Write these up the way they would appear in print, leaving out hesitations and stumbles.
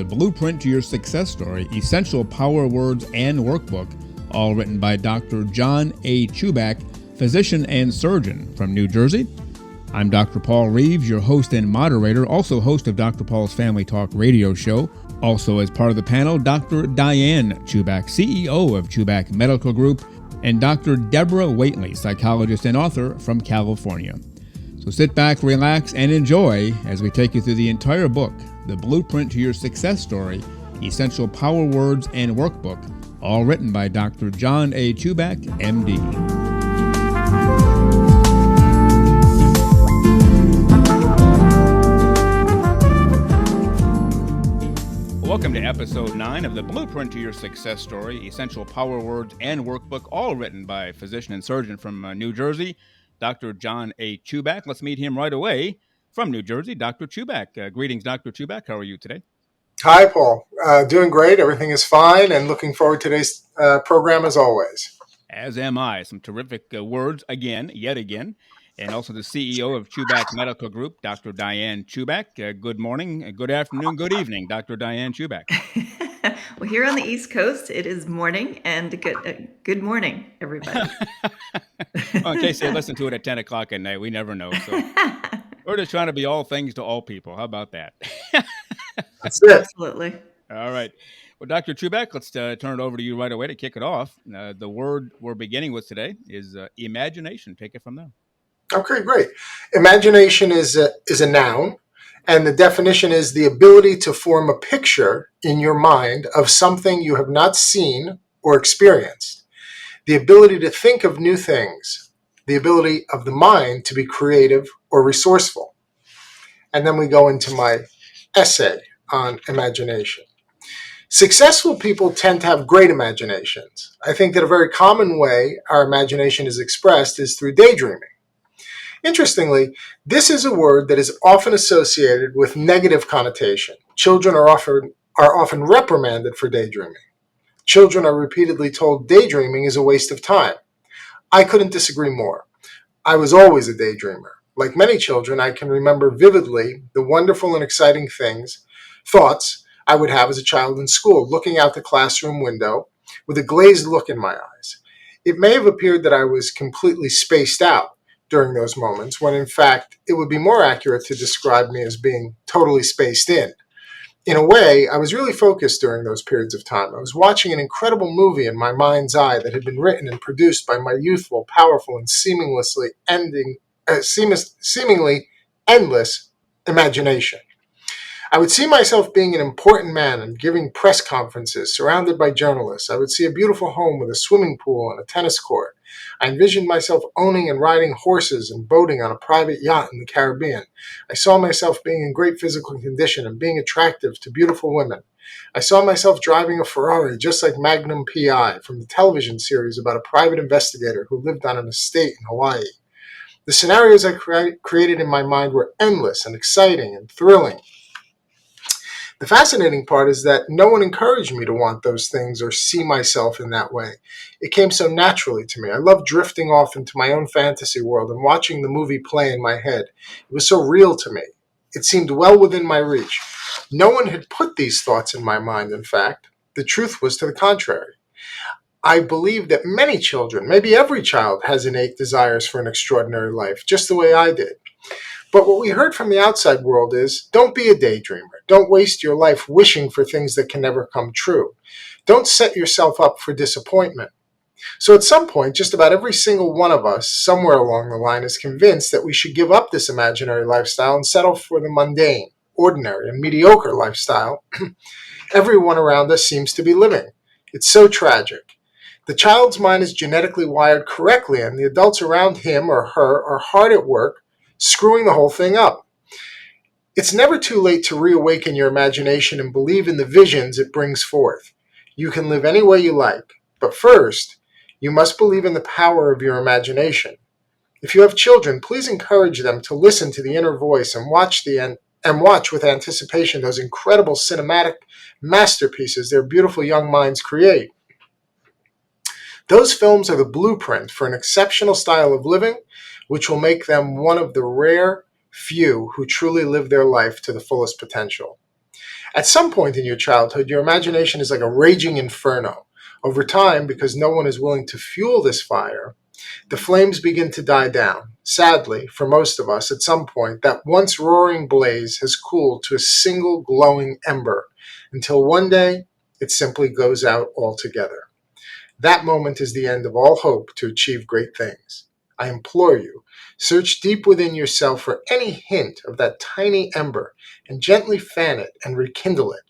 Blueprint to Your Success Story, Essential Power Words and Workbook, all written by Dr. John A. Chuback, physician and surgeon from New Jersey. I'm Dr. Paul Reeves, your host and moderator, also host of Dr. Paul's Family Talk radio show. Also as part of the panel, Dr. Diane Chuback, CEO of Chuback Medical Group, and Dr. Deborah Waitley, psychologist and author from California. So sit back, relax, and enjoy as we take you through the entire book, The Blueprint to Your Success Story, Essential Power Words and Workbook, all written by Dr. John A. Chuback, MD. Welcome to episode 9 of The Blueprint to Your Success Story, Essential Power Words and Workbook, all written by physician and surgeon from New Jersey, Dr. John A. Chuback. Let's meet him right away from New Jersey, Dr. Chuback. Greetings, Dr. Chuback. How are you today? Hi, Paul. Doing great. Everything is fine, and looking forward to today's program as always. As am I. Some terrific words yet again. And also the CEO of Chuback Medical Group, Dr. Diane Chuback. Good morning, good afternoon, good evening, Dr. Diane Chuback. Well, here on the East Coast, it is morning, and good morning, everybody. Well, in case they listen to it at 10 o'clock at night, we never know. So we're just trying to be all things to all people. How about that? That's it. Absolutely. All right. Well, Dr. Chuback, let's turn it over to you right away to kick it off. The word we're beginning with today is imagination. Take it from there. Okay, great. Imagination is a noun, and the definition is the ability to form a picture in your mind of something you have not seen or experienced, the ability to think of new things, the ability of the mind to be creative or resourceful. And then we go into my essay on imagination. Successful people tend to have great imaginations. I think that a very common way our imagination is expressed is through daydreaming. Interestingly, this is a word that is often associated with negative connotation. Children are often reprimanded for daydreaming. Children are repeatedly told daydreaming is a waste of time. I couldn't disagree more. I was always a daydreamer. Like many children, I can remember vividly the wonderful and exciting thoughts I would have as a child in school, looking out the classroom window with a glazed look in my eyes. It may have appeared that I was completely spaced out during those moments, when in fact it would be more accurate to describe me as being totally spaced in. In a way, I was really focused during those periods of time. I was watching an incredible movie in my mind's eye that had been written and produced by my youthful, powerful, and seemingly endless imagination. I would see myself being an important man and giving press conferences surrounded by journalists. I would see a beautiful home with a swimming pool and a tennis court. I envisioned myself owning and riding horses and boating on a private yacht in the Caribbean. I saw myself being in great physical condition and being attractive to beautiful women. I saw myself driving a Ferrari just like Magnum P.I. from the television series about a private investigator who lived on an estate in Hawaii. The scenarios I created in my mind were endless and exciting and thrilling. The fascinating part is that no one encouraged me to want those things or see myself in that way. It came so naturally to me. I loved drifting off into my own fantasy world and watching the movie play in my head. It was so real to me. It seemed well within my reach. No one had put these thoughts in my mind, in fact. The truth was to the contrary. I believe that many children, maybe every child, has innate desires for an extraordinary life, just the way I did. But what we heard from the outside world is, don't be a daydreamer. Don't waste your life wishing for things that can never come true. Don't set yourself up for disappointment. So at some point, just about every single one of us, somewhere along the line, is convinced that we should give up this imaginary lifestyle and settle for the mundane, ordinary, and mediocre lifestyle everyone around us seems to be living. It's so tragic. The child's mind is genetically wired correctly, and the adults around him or her are hard at work screwing the whole thing up. It's never too late to reawaken your imagination and believe in the visions it brings forth. You can live any way you like, but first, you must believe in the power of your imagination. If you have children, please encourage them to listen to the inner voice and watch with anticipation those incredible cinematic masterpieces their beautiful young minds create. Those films are the blueprint for an exceptional style of living, which will make them one of the rare few who truly live their life to the fullest potential. At some point in your childhood, your imagination is like a raging inferno. Over time, because no one is willing to fuel this fire, the flames begin to die down. Sadly, for most of us, at some point, that once roaring blaze has cooled to a single glowing ember until one day it simply goes out altogether. That moment is the end of all hope to achieve great things. I implore you, search deep within yourself for any hint of that tiny ember and gently fan it and rekindle it.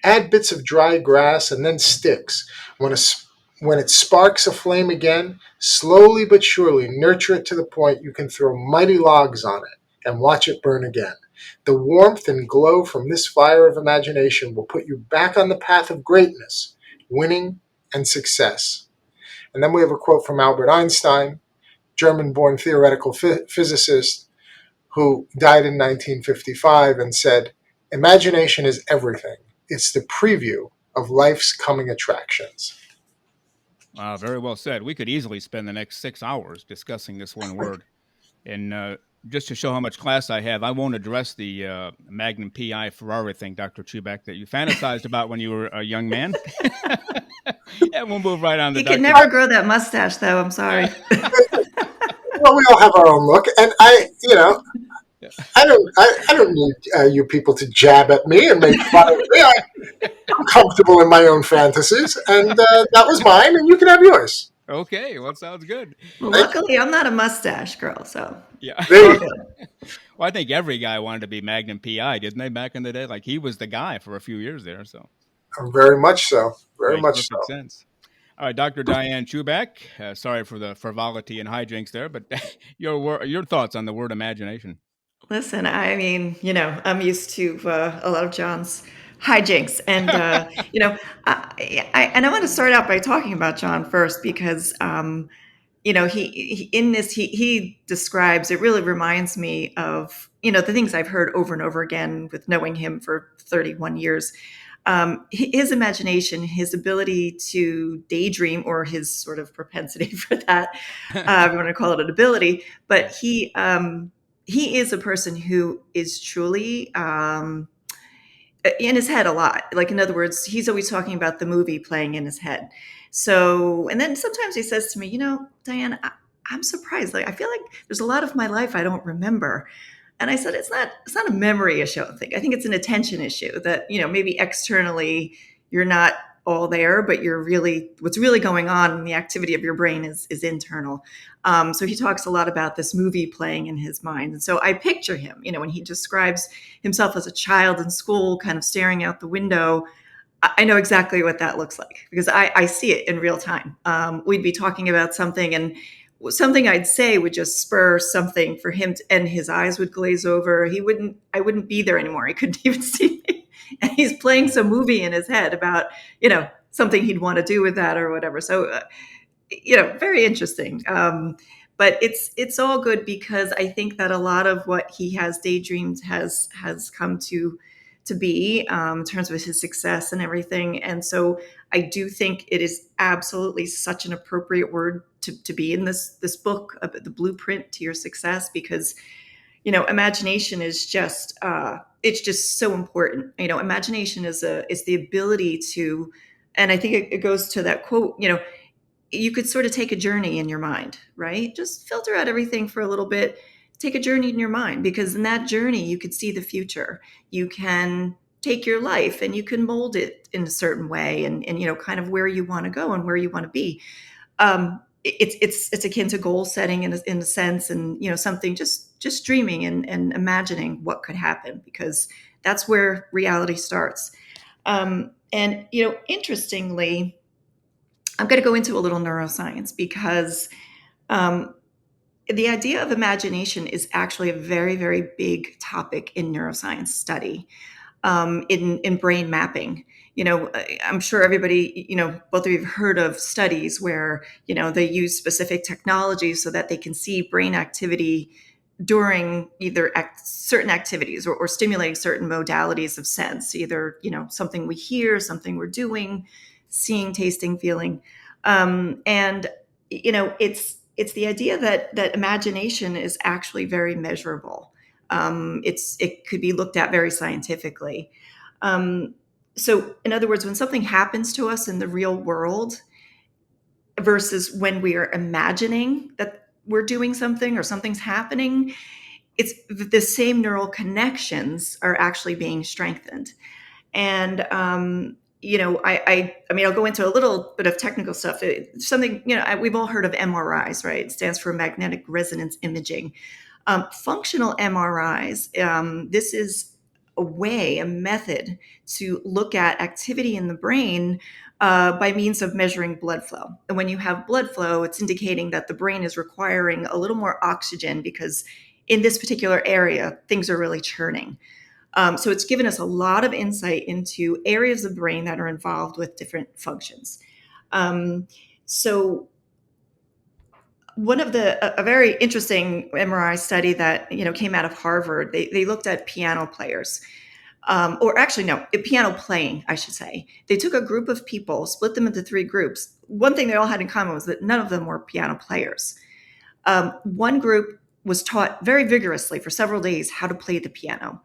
Add bits of dry grass and then sticks. When it sparks a flame again, slowly but surely nurture it to the point you can throw mighty logs on it and watch it burn again. The warmth and glow from this fire of imagination will put you back on the path of greatness, winning, and success. And then we have a quote from Albert Einstein, German-born theoretical physicist who died in 1955 and said, "Imagination is everything. It's the preview of life's coming attractions." Very well said. We could easily spend the next 6 hours discussing this one word. And just to show how much class I have, I won't address the Magnum PI Ferrari thing, Dr. Chuback, that you fantasized about when you were a young man. And we'll move right on to You Dr. can never grow that mustache, though. I'm sorry. Well, we all have our own look, and I don't need you people to jab at me and make fun of me. I'm comfortable in my own fantasies, and that was mine, and you can have yours. Okay, well, sounds good. Well, luckily, I'm not a mustache girl, so Yeah. There you go. Well, I think every guy wanted to be Magnum PI, didn't they, back in the day? Like, he was the guy for a few years there, so. Very much so. Very Makes much perfect so. sense. All right, Dr. Diane Chuback, sorry for the frivolity and hijinks there, but your thoughts on the word imagination. Listen, I mean, I'm used to a lot of John's hijinks, and I want to start out by talking about John first because he in this he describes, it really reminds me of the things I've heard over and over again with knowing him for 31 years. His imagination, his ability to daydream, or his sort of propensity for that, if you want to call it an ability, but he is a person who is truly in his head a lot. Like, in other words, he's always talking about the movie playing in his head. So, and then sometimes he says to me, Diane, I'm surprised. Like, I feel like there's a lot of my life I don't remember. And I said, it's not a memory issue. I think it's an attention issue that, maybe externally you're not all there, but what's really going on in the activity of your brain is internal. So he talks a lot about this movie playing in his mind. And so I picture him, when he describes himself as a child in school, kind of staring out the window. I know exactly what that looks like because I see it in real time. We'd be talking about something, and something I'd say would just spur something for him and his eyes would glaze over. I wouldn't be there anymore. He couldn't even see me. And he's playing some movie in his head about, something he'd want to do with that or whatever. So, very interesting. But it's all good because I think that a lot of what he has daydreamed has come to be, in terms of his success and everything. And so I do think it is absolutely such an appropriate word to be in this book, the blueprint to your success, because imagination is just it's just so important. Imagination is the ability to, and I think it goes to that quote, you could sort of take a journey in your mind, right? Just filter out everything for a little bit, take a journey in your mind, because in that journey you could see the future. You can take your life and you can mold it in a certain way, and kind of where you want to go and where you want to be. It's akin to goal setting in a sense, and something just dreaming and imagining what could happen, because that's where reality starts. And interestingly, I'm going to go into a little neuroscience because the idea of imagination is actually a very, very big topic in neuroscience study, in brain mapping. I'm sure everybody, both of you have heard of studies where, they use specific technologies so that they can see brain activity during either certain activities or stimulating certain modalities of sense, either, something we hear, something we're doing, seeing, tasting, feeling. And, it's the idea that imagination is actually very measurable. It could be looked at very scientifically. Um, so, in other words, when something happens to us in the real world versus when we are imagining that we're doing something or something's happening, it's the same neural connections are actually being strengthened. And I mean, I'll go into a little bit of technical stuff. Something, we've all heard of MRIs, right? It stands for magnetic resonance imaging. Functional MRIs, this is a method to look at activity in the brain by means of measuring blood flow. And when you have blood flow, it's indicating that the brain is requiring a little more oxygen because in this particular area, things are really churning. So it's given us a lot of insight into areas of the brain that are involved with different functions. So one of a very interesting MRI study that came out of Harvard, they looked at piano players, or actually no, piano playing, I should say. They took a group of people, split them into three groups. One thing they all had in common was that none of them were piano players. One group was taught very vigorously for several days how to play the piano.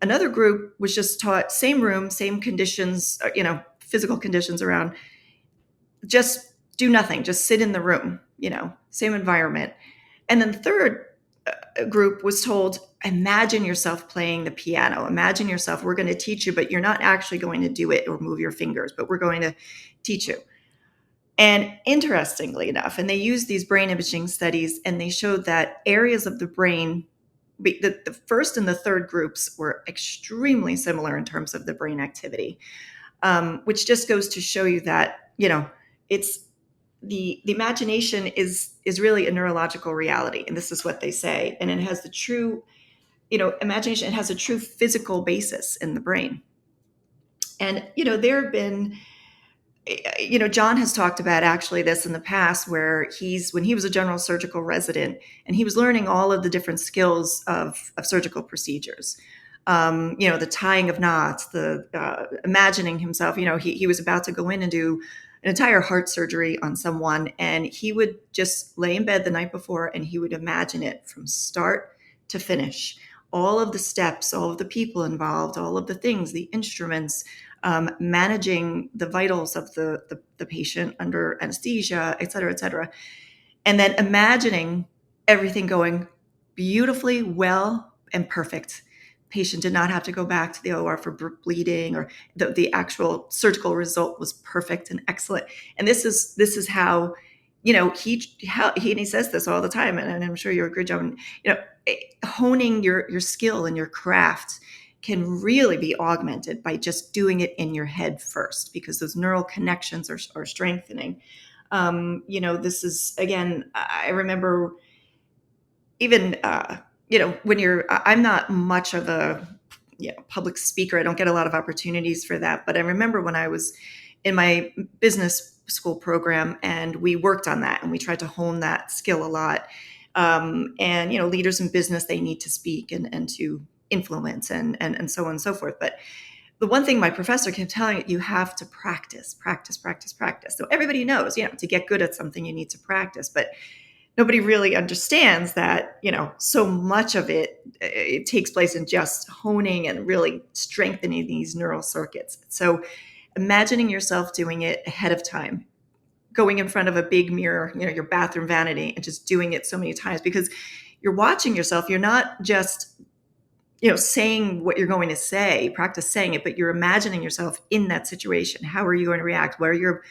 Another group was just taught same room, same conditions, physical conditions around, just do nothing, just sit in the room, same environment. And then the third group was told, imagine yourself playing the piano. Imagine yourself, we're going to teach you, but you're not actually going to do it or move your fingers, but we're going to teach you. And interestingly enough, and they used these brain imaging studies, and they showed that areas of the brain, the first and the third groups were extremely similar in terms of the brain activity, which just goes to show you that, it's the imagination is really a neurological reality. And this is what they say. And it has the true, imagination, it has a true physical basis in the brain. And, there have been, John has talked about actually this in the past where when he was a general surgical resident and he was learning all of the different skills of surgical procedures, the tying of knots, the imagining himself, he was about to go in and do an entire heart surgery on someone. And he would just lay in bed the night before and he would imagine it from start to finish. All of the steps, all of the people involved, all of the things, the instruments, managing the vitals of the patient under anesthesia, et cetera, et cetera. And then imagining everything going beautifully well and perfect. Patient did not have to go back to the OR for bleeding, or the actual surgical result was perfect and excellent. And this is how, he says this all the time, and I'm sure you agree, John. Honing your skill and your craft can really be augmented by just doing it in your head first, because those neural connections are strengthening. This is, again, I remember even, when I'm not much of a public speaker. I don't get a lot of opportunities for that. But I remember when I was in my business school program and we worked on that and we tried to hone that skill a lot. And, leaders in business, they need to speak and to influence and so on and so forth. But the one thing my professor kept telling me, you have to practice, practice, practice, practice. So everybody knows, to get good at something, you need to practice. But nobody really understands that, so much of it takes place in just honing and really strengthening these neural circuits. So imagining yourself doing it ahead of time, going in front of a big mirror, your bathroom vanity, and just doing it so many times, because you're watching yourself. You're not just, saying what you're going to say, practice saying it, but you're imagining yourself in that situation. How are you going to react? What are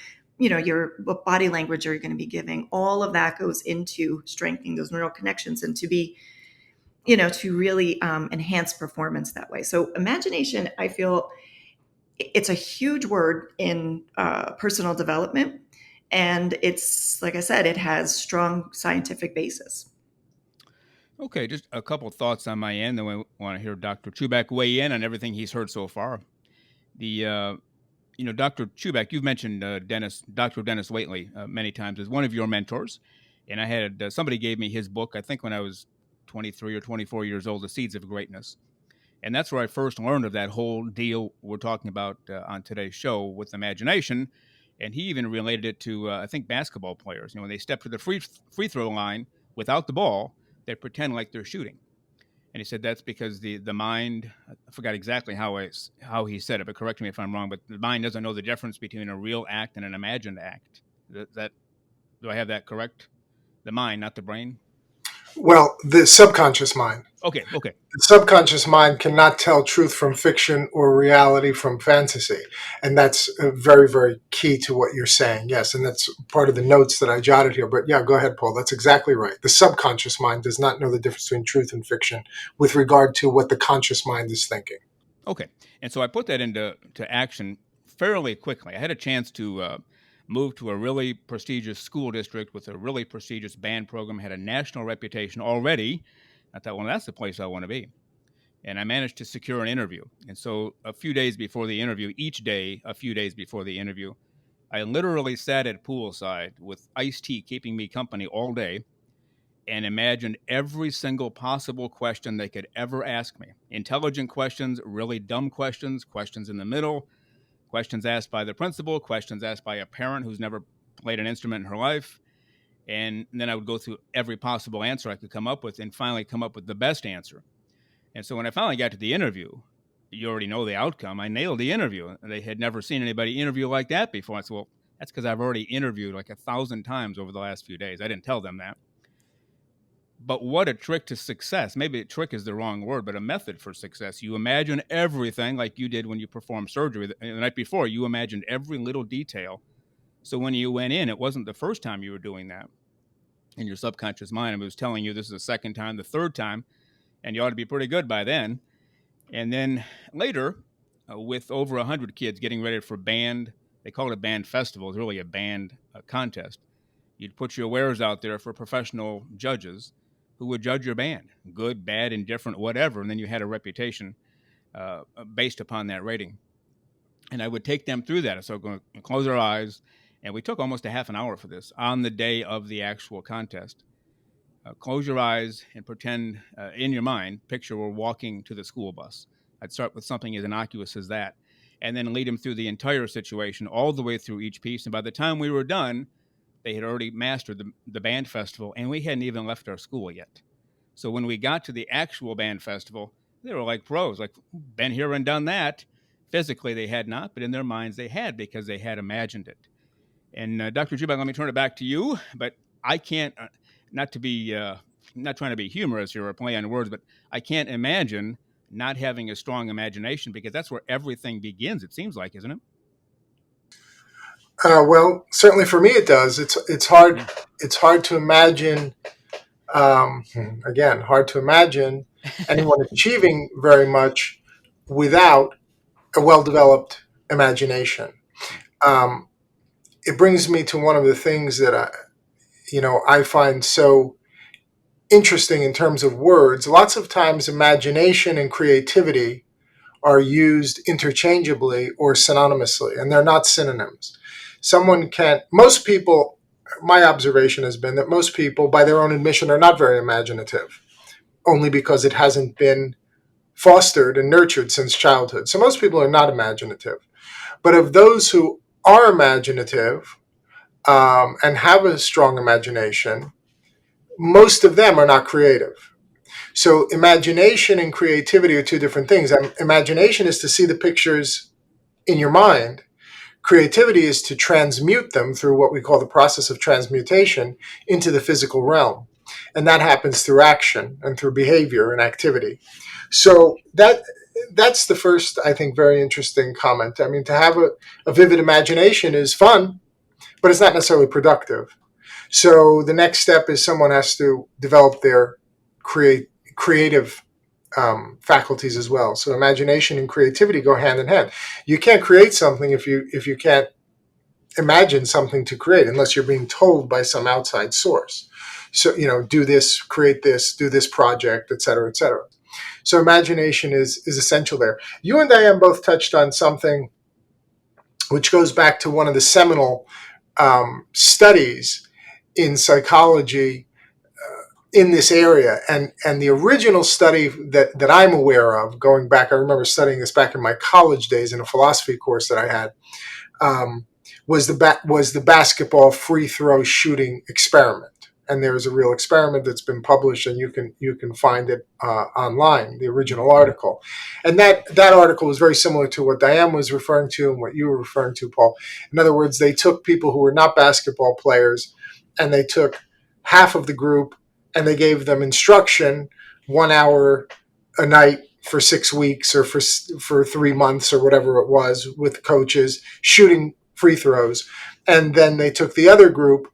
what body language are you going to be giving? All of that goes into strengthening those neural connections and to be, to really enhance performance that way. So imagination, I feel it's a huge word in personal development. And it's, like I said, it has strong scientific basis. Okay, just a couple of thoughts on my end. Then we want to hear Dr. Chuback weigh in on everything he's heard so far. Dr. Chuback, you've mentioned Dr. Dennis Waitley many times as one of your mentors. And I had somebody gave me his book, I think when I was 23 or 24 years old, The Seeds of Greatness. And that's where I first learned of that whole deal we're talking about on today's show with imagination. And he even related it to, I think, basketball players. When they step to the free throw line without the ball, they pretend like they're shooting. And he said that's because the mind, I forgot exactly how he said it, but correct me if I'm wrong, but the mind doesn't know the difference between a real act and an imagined act. That do I have that correct? The mind, not the brain. Well, the subconscious mind. Okay, okay. The subconscious mind cannot tell truth from fiction or reality from fantasy. And that's very, very key to what you're saying. Yes. And that's part of the notes that I jotted here. But yeah, go ahead, Paul. That's exactly right. The subconscious mind does not know the difference between truth and fiction with regard to what the conscious mind is thinking. Okay. And so I put that into action fairly quickly. I had a chance to move to a really prestigious school district with a really prestigious band program, had a national reputation already. I thought, well, that's the place I want to be. And I managed to secure an interview. And so a few days before the interview, each day, a few days before the interview, I literally sat at poolside with iced tea keeping me company all day and imagined every single possible question they could ever ask me. Intelligent questions, really dumb questions, questions in the middle, questions asked by the principal, questions asked by a parent who's never played an instrument in her life. And then I would go through every possible answer I could come up with and finally come up with the best answer. And so when I finally got to the interview, you already know the outcome. I nailed the interview. They had never seen anybody interview like that before. I said, well, that's because I've already interviewed like 1,000 times over the last few days. I didn't tell them that. But what a trick to success. Maybe trick is the wrong word, but a method for success. You imagine everything like you did when you performed surgery. The night before, you imagined every little detail. So when you went in, it wasn't the first time you were doing that in your subconscious mind. It was telling you this is the second time, the third time, and you ought to be pretty good by then. And then later, with over 100 kids getting ready for band, they call it a band festival. It's really a band contest. You'd put your wares out there for professional judges who would judge your band, good, bad, indifferent, whatever. And then you had a reputation based upon that rating. And I would take them through that. So going to close our eyes. And we took almost a half an hour for this on the day of the actual contest. Close your eyes and pretend in your mind, picture we're walking to the school bus. I'd start with something as innocuous as that, and then lead them through the entire situation, all the way through each piece. And by the time we were done, they had already mastered the band festival, and we hadn't even left our school yet. So when we got to the actual band festival, they were like pros, like, been here and done that. Physically, they had not, but in their minds, they had, because they had imagined it. And Dr. Chuback, let me turn it back to you, but I can't, not trying to be humorous here or play on words, but I can't imagine not having a strong imagination, because that's where everything begins, it seems like, isn't it? Well, certainly for me it does. It's hard. Yeah. It's hard to imagine. Again, hard to imagine anyone achieving very much without a well-developed imagination. It brings me to one of the things that I find so interesting in terms of words. Lots of times, imagination and creativity are used interchangeably or synonymously, and they're not synonyms. Most people, my observation has been that most people, by their own admission, are not very imaginative, only because it hasn't been fostered and nurtured since childhood. So most people are not imaginative. But of those who are imaginative and have a strong imagination, most of them are not creative. So imagination and creativity are two different things. Imagination is to see the pictures in your mind. Creativity is to transmute them through what we call the process of transmutation into the physical realm. And that happens through action and through behavior and activity. So that's the first, I think, very interesting comment. I mean, to have a vivid imagination is fun, but it's not necessarily productive. So the next step is someone has to develop their creative faculties as well. So imagination and creativity go hand in hand. You can't create something if you can't imagine something to create, unless you're being told by some outside source. So, do this, create this, do this project, et cetera, et cetera. So imagination is essential there. You and Diane both touched on something which goes back to one of the seminal studies in psychology in this area. And the original study that I'm aware of, going back, I remember studying this back in my college days in a philosophy course that I had, was the basketball free throw shooting experiment. and there's a real experiment that's been published, and you can find it online, the original article. And that article was very similar to what Diane was referring to and what you were referring to, Paul. In other words, they took people who were not basketball players, and they took half of the group, and they gave them instruction 1 hour a night for 6 weeks or for 3 months or whatever it was, with coaches shooting free throws. And then they took the other group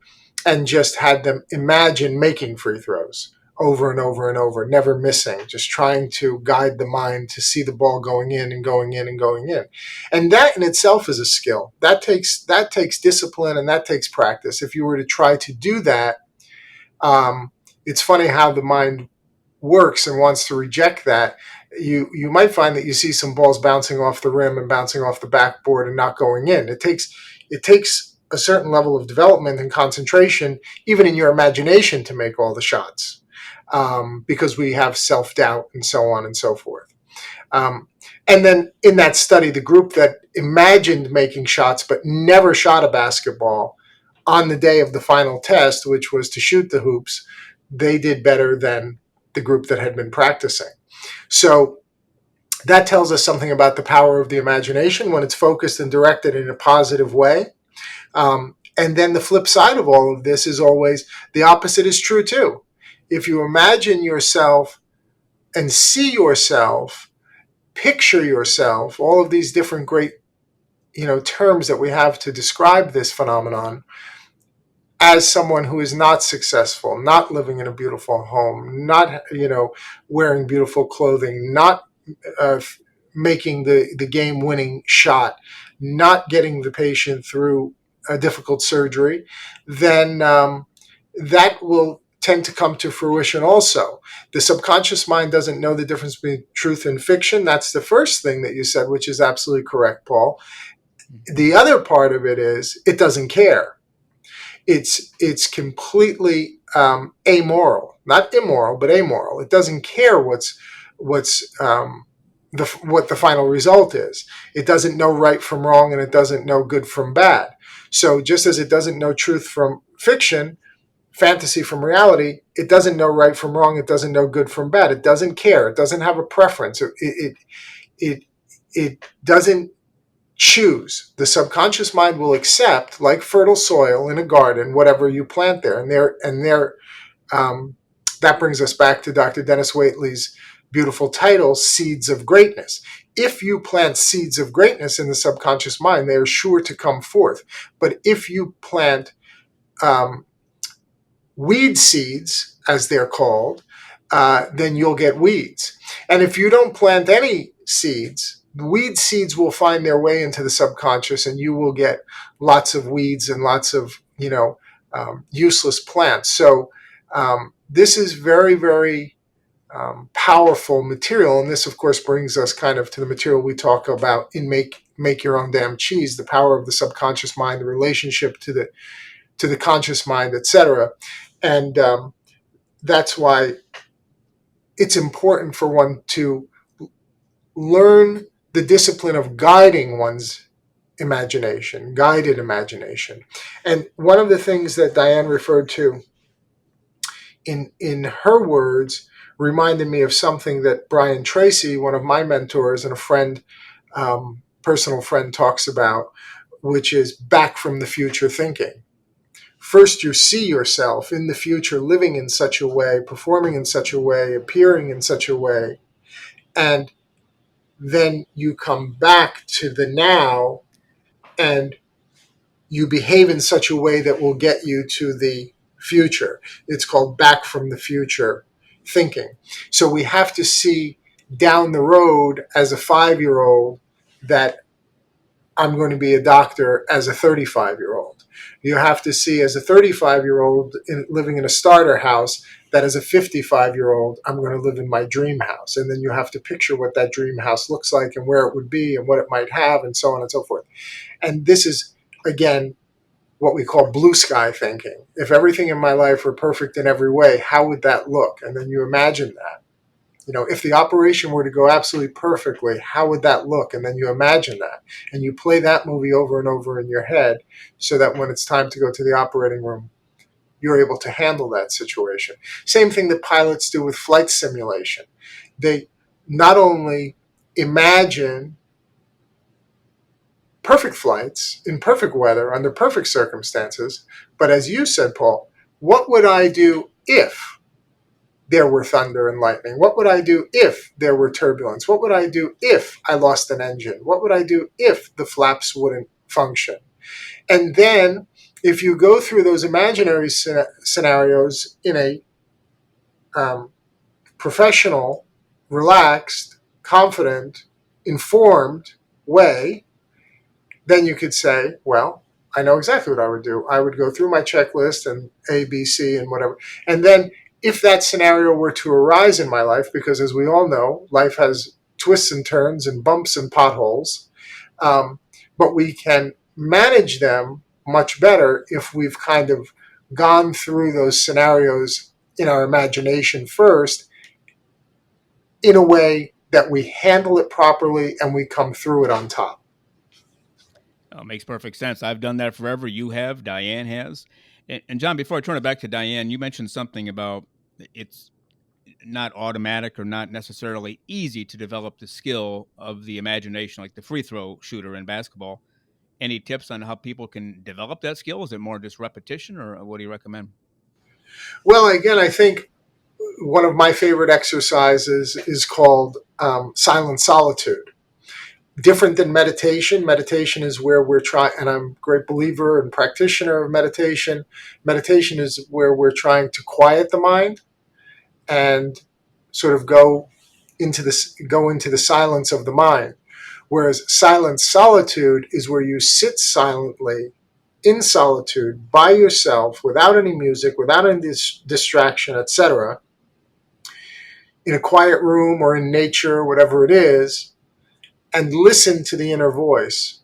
and just had them imagine making free throws over and over and over, never missing, just trying to guide the mind to see the ball going in and going in and going in. And that in itself is a skill. That takes discipline, and that takes practice. If you were to try to do that, it's funny how the mind works and wants to reject that. You might find that you see some balls bouncing off the rim and bouncing off the backboard and not going in. It takes a certain level of development and concentration, even in your imagination, to make all the shots, because we have self-doubt and so on and so forth. And then in that study, the group that imagined making shots but never shot a basketball, on the day of the final test, which was to shoot the hoops, they did better than the group that had been practicing. So that tells us something about the power of the imagination when it's focused and directed in a positive way. And then the flip side of all of this is always the opposite is true too. If you imagine yourself and see yourself, picture yourself, all of these different great, terms that we have to describe this phenomenon, as someone who is not successful, not living in a beautiful home, not, wearing beautiful clothing, not making the game-winning shot, not getting the patient through a difficult surgery, then that will tend to come to fruition also. The subconscious mind doesn't know the difference between truth and fiction. That's the first thing that you said, which is absolutely correct, Paul. The other part of it is it doesn't care. It's completely amoral, not immoral, but amoral. It doesn't care what the final result is. It doesn't know right from wrong, and it doesn't know good from bad. So just as it doesn't know truth from fiction, fantasy from reality, it doesn't know right from wrong. It doesn't know good from bad. It doesn't care. It doesn't have a preference. It doesn't choose. The subconscious mind will accept, like fertile soil in a garden, whatever you plant there. That brings us back to Dr. Dennis Waitley's beautiful title, Seeds of Greatness. If you plant seeds of greatness in the subconscious mind, they are sure to come forth. But if you plant weed seeds, as they're called, then you'll get weeds. And if you don't plant any seeds, weed seeds will find their way into the subconscious, and you will get lots of weeds and lots of useless plants. So this is very, very powerful material, and this, of course, brings us kind of to the material we talk about in Make Your Own Damn Cheese: the power of the subconscious mind, the relationship to the conscious mind, etc. And that's why it's important for one to learn the discipline of guiding one's imagination, guided imagination. And one of the things that Diane referred to in her words reminded me of something that Brian Tracy, one of my mentors and a friend, personal friend, talks about, which is back from the future thinking. First, you see yourself in the future living in such a way, performing in such a way, appearing in such a way, and then you come back to the now and you behave in such a way that will get you to the future. It's called back from the future thinking. So we have to see down the road as a 5-year-old that I'm going to be a doctor as a 35-year-old. You have to see as a 35-year-old living in a starter house that as a 55-year-old, I'm going to live in my dream house. And then you have to picture what that dream house looks like and where it would be and what it might have and so on and so forth. And this is, again, what we call blue sky thinking. If everything in my life were perfect in every way, how would that look? And then you imagine that. If the operation were to go absolutely perfectly, how would that look? And then you imagine that. And you play that movie over and over in your head so that when it's time to go to the operating room, you're able to handle that situation. Same thing that pilots do with flight simulation. They not only imagine perfect flights in perfect weather under perfect circumstances, but as you said, Paul, what would I do if there were thunder and lightning? What would I do if there were turbulence? What would I do if I lost an engine? What would I do if the flaps wouldn't function? And then if you go through those imaginary scenarios in a professional, relaxed, confident, informed way, then you could say, well, I know exactly what I would do. I would go through my checklist and A, B, C, and whatever. And then if that scenario were to arise in my life, because as we all know, life has twists and turns and bumps and potholes, but we can manage them much better if we've kind of gone through those scenarios in our imagination first in a way that we handle it properly and we come through it on top. Makes perfect sense. I've done that forever. You have. Diane has. And John, before I turn it back to Diane, you mentioned something about it's not automatic or not necessarily easy to develop the skill of the imagination, like the free throw shooter in basketball. Any tips on how people can develop that skill? Is it more just repetition, or what do you recommend? Well, again, I think one of my favorite exercises is called silent solitude. Different than meditation. Meditation is where we're trying, and I'm a great believer and practitioner of meditation. Meditation is where we're trying to quiet the mind and sort of go into the silence of the mind. Whereas silent solitude is where you sit silently in solitude by yourself without any music, without any distraction, etc., in a quiet room or in nature, whatever it is, and listen to the inner voice.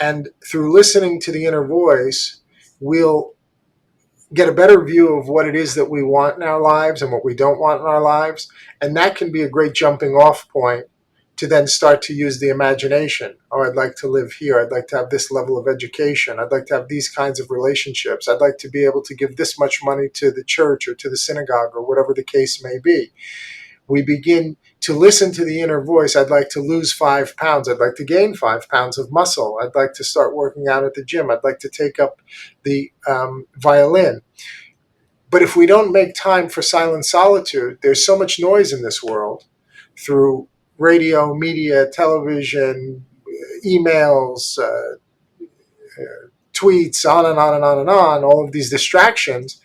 And through listening to the inner voice, we'll get a better view of what it is that we want in our lives and what we don't want in our lives. And that can be a great jumping off point to then start to use the imagination. Oh, I'd like to live here. I'd like to have this level of education. I'd like to have these kinds of relationships. I'd like to be able to give this much money to the church or to the synagogue or whatever the case may be. We begin to listen to the inner voice. I'd like to lose 5 pounds. I'd like to gain 5 pounds of muscle. I'd like to start working out at the gym. I'd like to take up the violin. But if we don't make time for silent solitude, there's so much noise in this world through radio, media, television, emails, tweets, on and on and on and on, all of these distractions,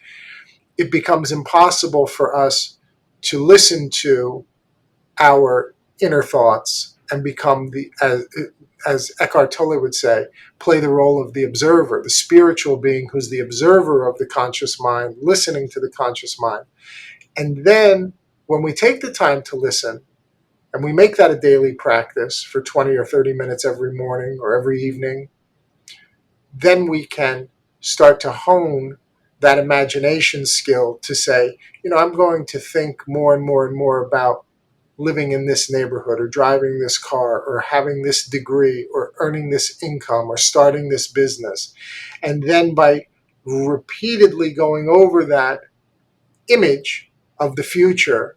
it becomes impossible for us to listen to our inner thoughts and become as Eckhart Tolle would say, play the role of the observer, the spiritual being who's the observer of the conscious mind, listening to the conscious mind. And then when we take the time to listen, and we make that a daily practice for 20 or 30 minutes every morning or every evening, then we can start to hone that imagination skill to say, I'm going to think more and more and more about living in this neighborhood or driving this car or having this degree or earning this income or starting this business. And then by repeatedly going over that image of the future,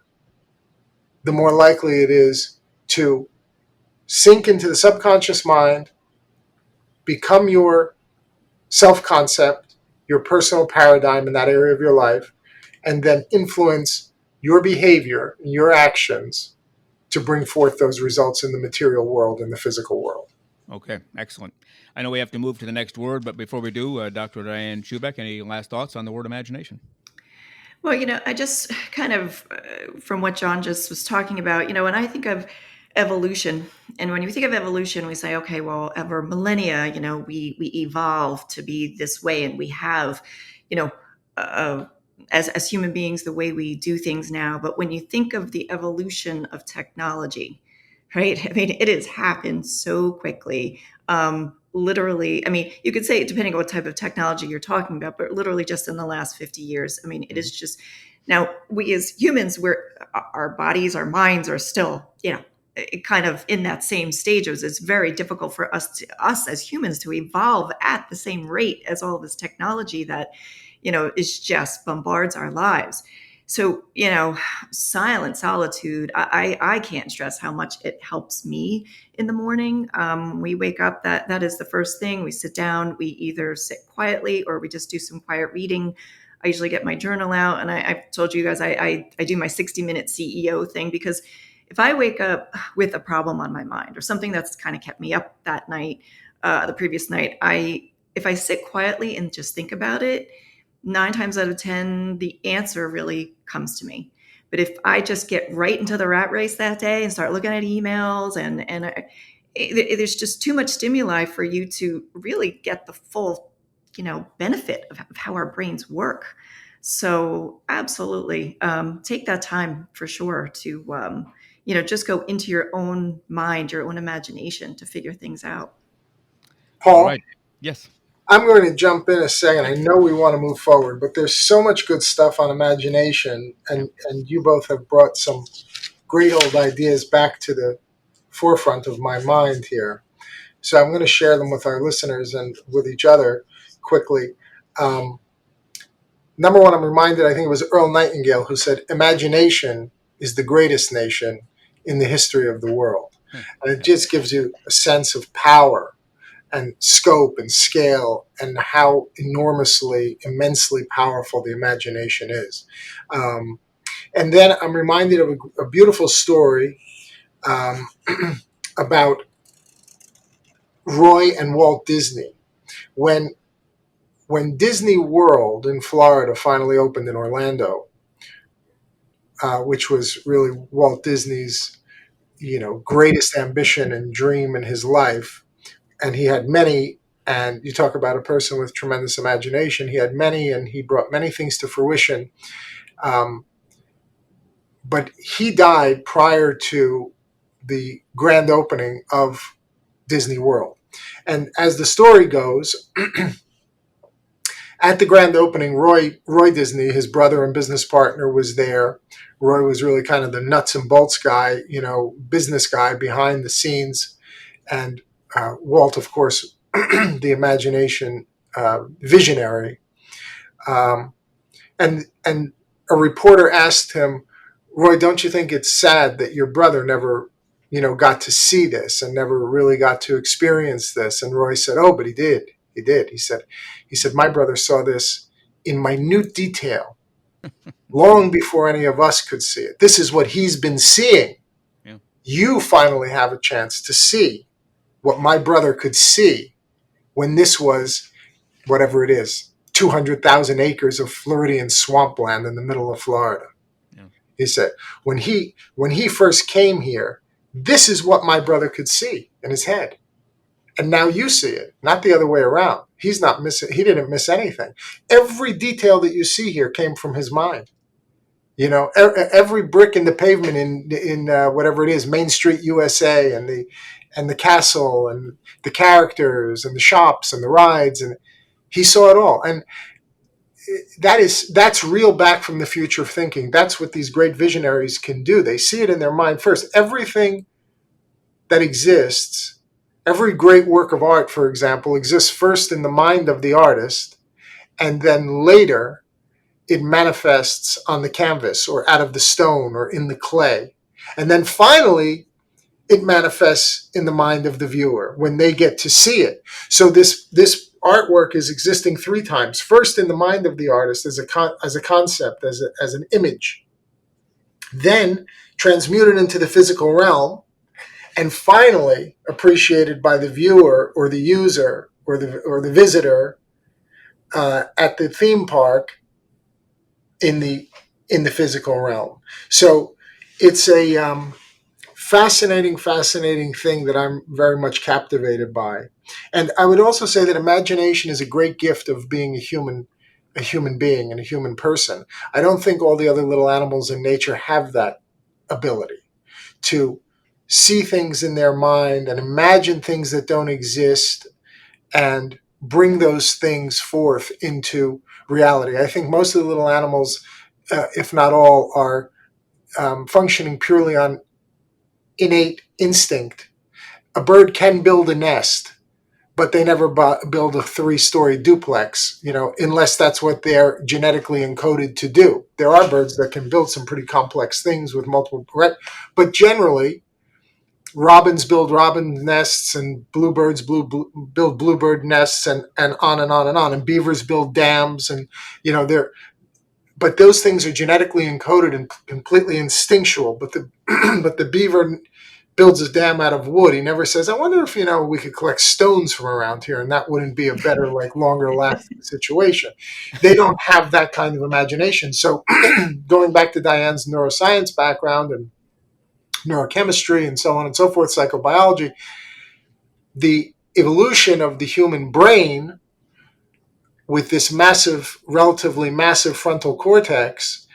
the more likely it is to sink into the subconscious mind, become your self-concept, your personal paradigm in that area of your life, and then influence your behavior, your actions to bring forth those results in the material world, in the physical world. Okay, excellent. I know we have to move to the next word, but before we do, Dr. Diane Chuback, any last thoughts on the word imagination? Well, I just kind of, from what John just was talking about, when I think of evolution, and when you think of evolution, we say, okay, well, over millennia, we evolve to be this way, and we have, uh, as human beings, the way we do things now. But when you think of the evolution of technology, right? I mean, it has happened so quickly. Literally, I mean, you could say, depending on what type of technology you're talking about, but literally just in the last 50 years, I mean, it is just, now we as humans, our bodies, our minds are still, kind of in that same stages. It's very difficult for us as humans to evolve at the same rate as all of this technology that, is just bombards our lives. So, silent solitude, I can't stress how much it helps me in the morning. We wake up, that is the first thing. We sit down, we either sit quietly or we just do some quiet reading. I usually get my journal out, and I've told you guys I do my 60-minute CEO thing, because if I wake up with a problem on my mind or something that's kind of kept me up that night, the previous night, if I sit quietly and just think about it, 9 times out of 10, the answer really comes to me. But if I just get right into the rat race that day and start looking at emails there's just too much stimuli for you to really get the full, benefit of how our brains work. So absolutely, take that time for sure to, just go into your own mind, your own imagination to figure things out. All Paul, right. Yes. I'm going to jump in a second. I know we want to move forward, but there's so much good stuff on imagination, and you both have brought some great old ideas back to the forefront of my mind here. So I'm going to share them with our listeners and with each other quickly. Number one, I'm reminded, I think it was Earl Nightingale who said, imagination is the greatest nation in the history of the world. And it just gives you a sense of power and scope and scale and how immensely powerful the imagination is. And then I'm reminded of a beautiful story about Roy and Walt Disney. When Disney World in Florida finally opened in Orlando, which was really Walt Disney's, greatest ambition and dream in his life, and he had many. And you talk about a person with tremendous imagination. He had many, and he brought many things to fruition. But he died prior to the grand opening of Disney World. And as the story goes, at the grand opening, Roy Disney, his brother and business partner, was there. Roy was really kind of the nuts and bolts guy, business guy behind the scenes. And Walt, of course, the imagination visionary. And a reporter asked him, Roy, don't you think it's sad that your brother never, got to see this and never really got to experience this? And Roy said, oh, but he did. He did. He said, my brother saw this in minute detail long before any of us could see it. This is what he's been seeing. Yeah. You finally have a chance to see what my brother could see when this was, whatever it is, 200,000 acres of Floridian swampland in the middle of Florida. Yeah. He said, when he first came here, this is what my brother could see in his head. And now you see it, not the other way around. He's not missing. He didn't miss anything. Every detail that you see here came from his mind. Every brick in the pavement in whatever it is, Main Street, USA, and the castle and the characters and the shops and the rides, and he saw it all. And that's real back from the future thinking. That's what these great visionaries can do. They see it in their mind first. Everything that exists, every great work of art, for example, exists first in the mind of the artist, and then later it manifests on the canvas or out of the stone or in the clay. And then finally, it manifests in the mind of the viewer when they get to see it. So this artwork is existing 3 times. First, in the mind of the artist as a concept, as an image. Then transmuted into the physical realm, and finally appreciated by the viewer or the user or the visitor at the theme park in the physical realm. So it's a fascinating thing that I'm very much captivated by. And I would also say that imagination is a great gift of being a human being and a human person. I don't think all the other little animals in nature have that ability to see things in their mind and imagine things that don't exist and bring those things forth into reality. I think most of the little animals, if not all, are functioning purely on innate instinct. A bird can build a nest, but they never build a 3-story duplex, unless that's what they're genetically encoded to do. There are birds that can build some pretty complex things with multiple, but generally, robins build robin nests, and bluebirds build bluebird nests, and on and on and on. And beavers build dams, and they're. But those things are genetically encoded and completely instinctual. But the but the beaver builds his dam out of wood. He never says, "I wonder if we could collect stones from around here, and that wouldn't be a better, longer lasting situation." They don't have that kind of imagination. So, going back to Diane's neuroscience background and neurochemistry and so on and so forth, psychobiology, the evolution of the human brain with this relatively massive frontal cortex,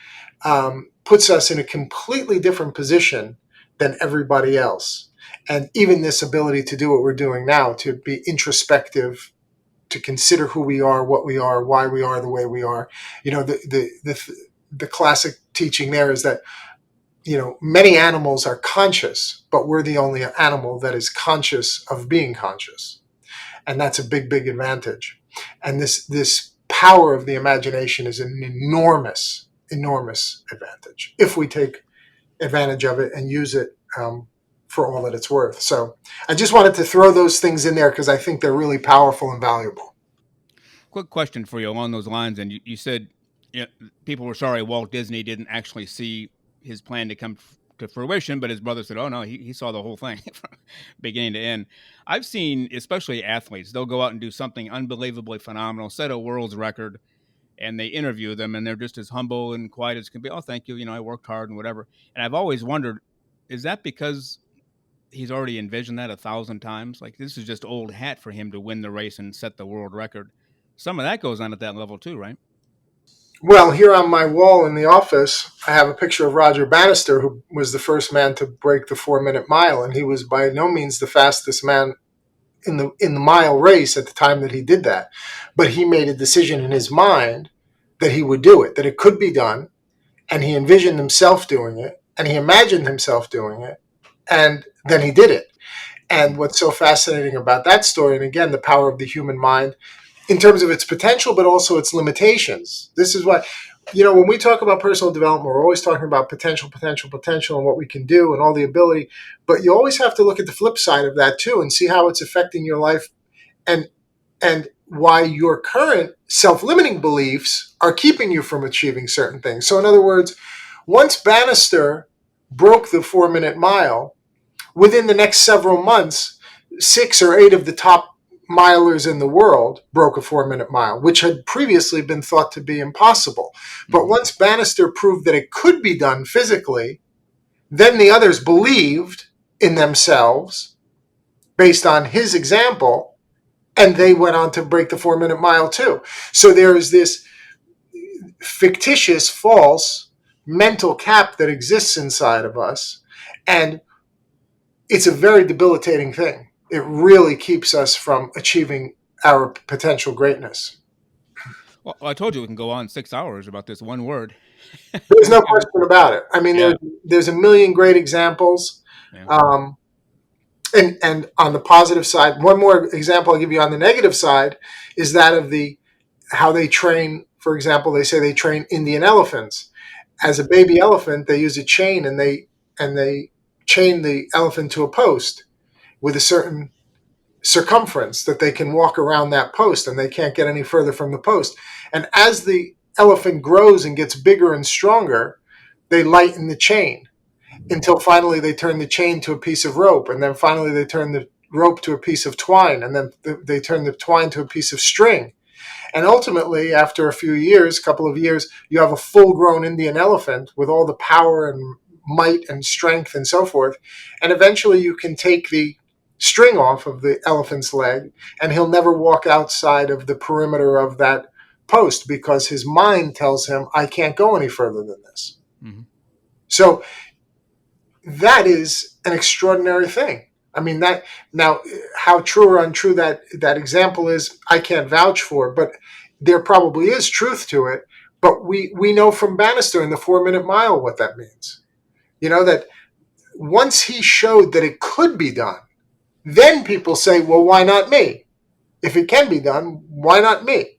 puts us in a completely different position than everybody else. And even this ability to do what we're doing now, to be introspective, to consider who we are, what we are, why we are the way we are. The classic teaching there is that many animals are conscious, but we're the only animal that is conscious of being conscious. And that's a big, big advantage. And this power of the imagination is an enormous, enormous advantage if we take advantage of it and use it for all that it's worth. So I just wanted to throw those things in there because I think they're really powerful and valuable. Quick question for you along those lines. And you said people were sorry Walt Disney didn't actually see his plan to come to fruition, but his brother said, "Oh no, he saw the whole thing from beginning to end." I've seen, especially athletes, they'll go out and do something unbelievably phenomenal, set a world's record, and they interview them, and they're just as humble and quiet as can be. "Oh, thank you. I worked hard and whatever." And I've always wondered, is that because he's already envisioned that 1,000 times? Like, this is just old hat for him to win the race and set the world record. Some of that goes on at that level too, right? Well, here on my wall in the office, I have a picture of Roger Bannister, who was the first man to break the 4-minute mile, and he was by no means the fastest man in the mile race at the time that he did that. But he made a decision in his mind that he would do it, that it could be done, and he envisioned himself doing it, and he imagined himself doing it, and then he did it. And what's so fascinating about that story, and again, the power of the human mind, in terms of its potential, but also its limitations. This is what, when we talk about personal development, we're always talking about potential, and what we can do and all the ability. But you always have to look at the flip side of that too and see how it's affecting your life and why your current self-limiting beliefs are keeping you from achieving certain things. So in other words, once Bannister broke the 4-minute mile, within the next several months, 6 or 8 of the top milers in the world broke a 4-minute mile, which had previously been thought to be impossible. But once Bannister proved that it could be done physically, then the others believed in themselves based on his example, and they went on to break the 4-minute mile too. So there is this fictitious, false mental cap that exists inside of us, and it's a very debilitating thing. It really keeps us from achieving our potential greatness. Well, I told you we can go on 6 hours about this one word. There's no question about it. I mean, there's a million great examples. Yeah. And on the positive side, one more example I'll give you on the negative side is that of how they train. For example, they say they train Indian elephants. As a baby elephant, they use a chain and they chain the elephant to a post with a certain circumference that they can walk around that post, and they can't get any further from the post. And as the elephant grows and gets bigger and stronger, they lighten the chain until finally they turn the chain to a piece of rope, and then finally they turn the rope to a piece of twine, and then they turn the twine to a piece of string. And ultimately, after a couple of years, you have a full-grown Indian elephant with all the power and might and strength and so forth. And eventually you can take the string off of the elephant's leg, and he'll never walk outside of the perimeter of that post because his mind tells him, I can't go any further than this. Mm-hmm. So that is an extraordinary thing. I mean, that now, how true or untrue that example is, I can't vouch for, but there probably is truth to it. But we know from Bannister in the 4-minute mile what that means. That once he showed that it could be done, then people say, well, why not me? If it can be done, why not me?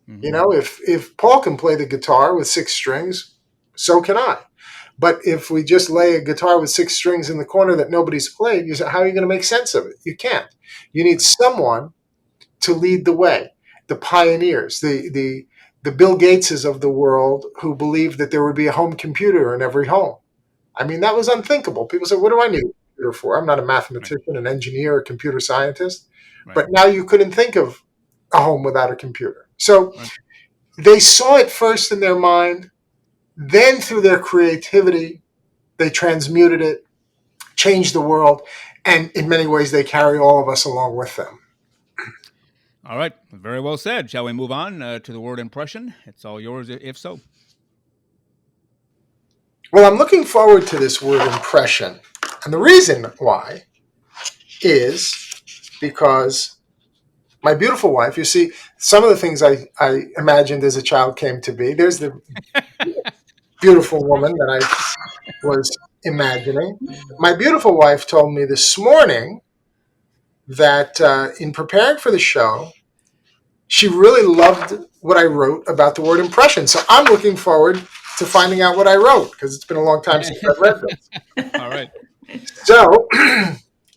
Mm-hmm. If Paul can play the guitar with 6 strings, so can I. But if we just lay a guitar with 6 strings in the corner that nobody's played, you say, how are you going to make sense of it? You can't. You need Right. someone to lead the way, the pioneers, the Bill Gateses of the world who believed that there would be a home computer in every home. I mean, that was unthinkable. People said, what do I need a computer for? I'm not a Right. mathematician, an engineer, a computer scientist. Right. But now you couldn't think of a home without a computer. So Right. they saw it first in their mind, then through their creativity, they transmuted it, changed the world, and in many ways, they carry all of us along with them. All right. Very well said. Shall we move on to the word impression? It's all yours, if so. Well, I'm looking forward to this word impression. And the reason why is because my beautiful wife, you see, some of the things I imagined as a child came to be. There's the beautiful woman that I was imagining. My beautiful wife told me this morning that in preparing for the show, she really loved what I wrote about the word impression. So I'm looking forward to finding out what I wrote because it's been a long time since I've read this. All right. So,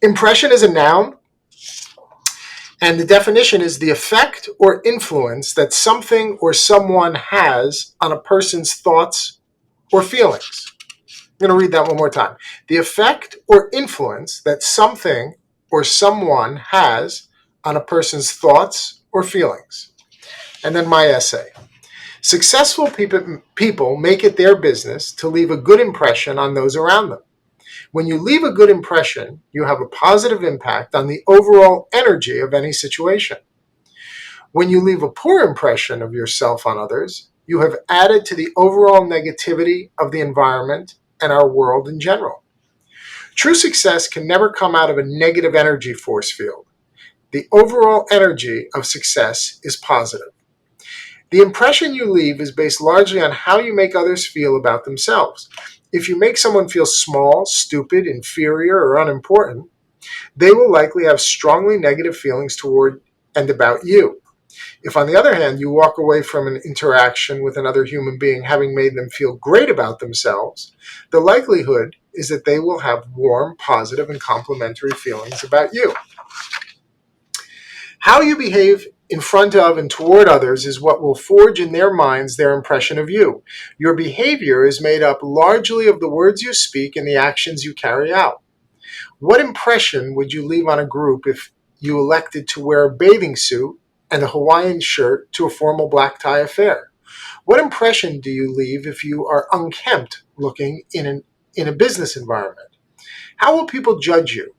impression is a noun, and the definition is the effect or influence that something or someone has on a person's thoughts or feelings. I'm going to read that one more time. The effect or influence that something or someone has on a person's thoughts or feelings. And then my essay. Successful people make it their business to leave a good impression on those around them. When you leave a good impression, you have a positive impact on the overall energy of any situation. When you leave a poor impression of yourself on others, you have added to the overall negativity of the environment and our world in general. True success can never come out of a negative energy force field. The overall energy of success is positive. The impression you leave is based largely on how you make others feel about themselves. If you make someone feel small, stupid, inferior, or unimportant, they will likely have strongly negative feelings toward and about you. If, on the other hand, you walk away from an interaction with another human being having made them feel great about themselves, the likelihood is that they will have warm, positive, and complimentary feelings about you. How you behave in front of and toward others is what will forge in their minds their impression of you. Your behavior is made up largely of the words you speak and the actions you carry out. What impression would you leave on a group if you elected to wear a bathing suit and a Hawaiian shirt to a formal black tie affair? What impression do you leave if you are unkempt looking in a business environment? How will people judge you?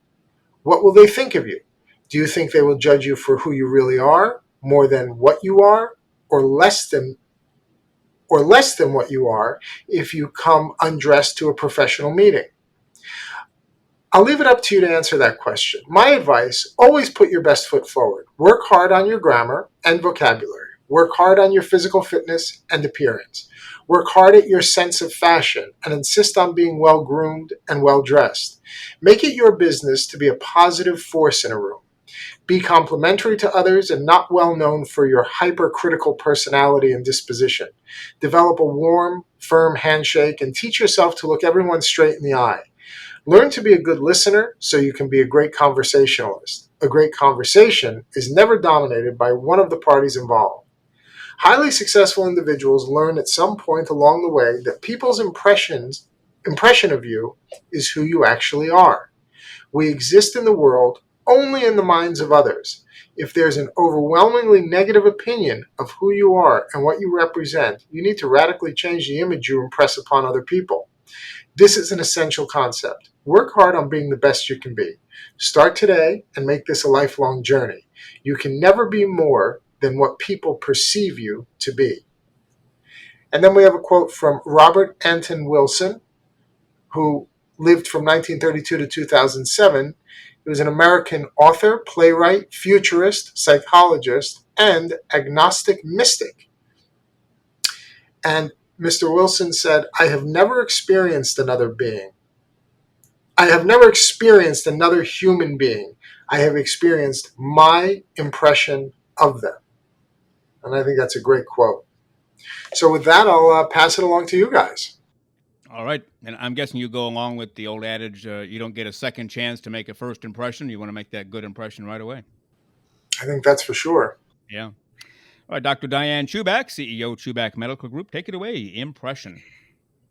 What will they think of you? Do you think they will judge you for who you really are, more than what you are, or less than what you are if you come undressed to a professional meeting? I'll leave it up to you to answer that question. My advice, always put your best foot forward. Work hard on your grammar and vocabulary. Work hard on your physical fitness and appearance. Work hard at your sense of fashion and insist on being well groomed and well dressed. Make it your business to be a positive force in a room. Be complimentary to others and not well known for your hypercritical personality and disposition. Develop a warm, firm handshake and teach yourself to look everyone straight in the eye. Learn to be a good listener so you can be a great conversationalist. A great conversation is never dominated by one of the parties involved. Highly successful individuals learn at some point along the way that people's impression of you is who you actually are. We exist in the world only in the minds of others. If there's an overwhelmingly negative opinion of who you are and what you represent, you need to radically change the image you impress upon other people. This is an essential concept. Work hard on being the best you can be. Start today and make this a lifelong journey. You can never be more than what people perceive you to be. And then we have a quote from Robert Anton Wilson, who lived from 1932 to 2007. He was an American author, playwright, futurist, psychologist, and agnostic mystic. And Mr. Wilson said, I have never experienced another being. I have never experienced another human being. I have experienced my impression of them. And I think that's a great quote. So with that, I'll pass it along to you guys. All right. And I'm guessing you go along with the old adage, you don't get a second chance to make a first impression. You want to make that good impression right away. I think that's for sure. Yeah. All right, Dr. Diane Chuback, CEO, Chuback Medical Group. Take it away. Impression.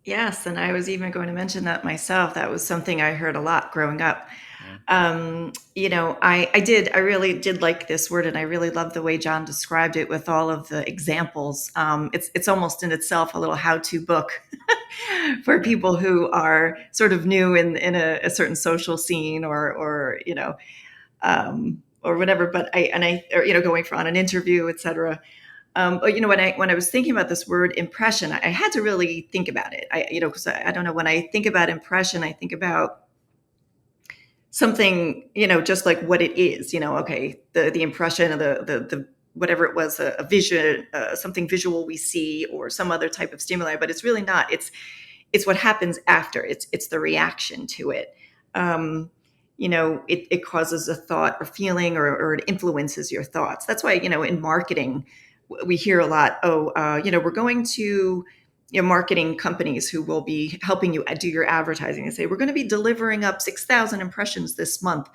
Yes, and I was even going to mention that myself. That was something I heard a lot growing up. Yeah. I really did like this word, and I really love the way John described it with all of the examples. It's almost in itself a little how-to book for Yeah. people who are sort of new in a certain social scene or whatever. But going for on an interview, etc. But when I was thinking about this word impression, I had to really think about it. Because I don't know, when I think about impression, I think about something, just like what it is. Okay, the impression of the whatever it was, a vision, something visual we see, or some other type of stimuli. But it's really not. It's what happens after. It's the reaction to it. It causes a thought or feeling, or it influences your thoughts. That's why, in marketing, we hear a lot, we're going to marketing companies who will be helping you do your advertising and say, we're going to be delivering up 6,000 impressions this month.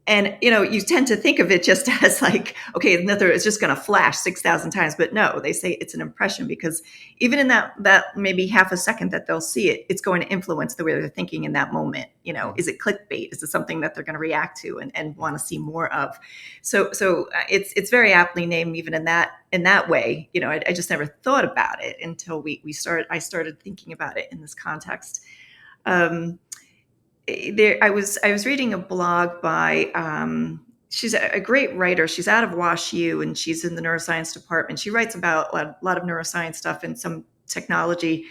And, you tend to think of it just as like, okay, it's just going to flash 6,000 times. But no, they say it's an impression, because even in that maybe half a second that they'll see it, it's going to influence the way they're thinking in that moment. Is it clickbait? Is it something that they're going to react to and want to see more of? So it's very aptly named even in that way. I just never thought about it until I started thinking about it in this context. I was reading a blog by she's a great writer. She's out of Wash U, and she's in the neuroscience department. She writes about a lot of neuroscience stuff and some technology.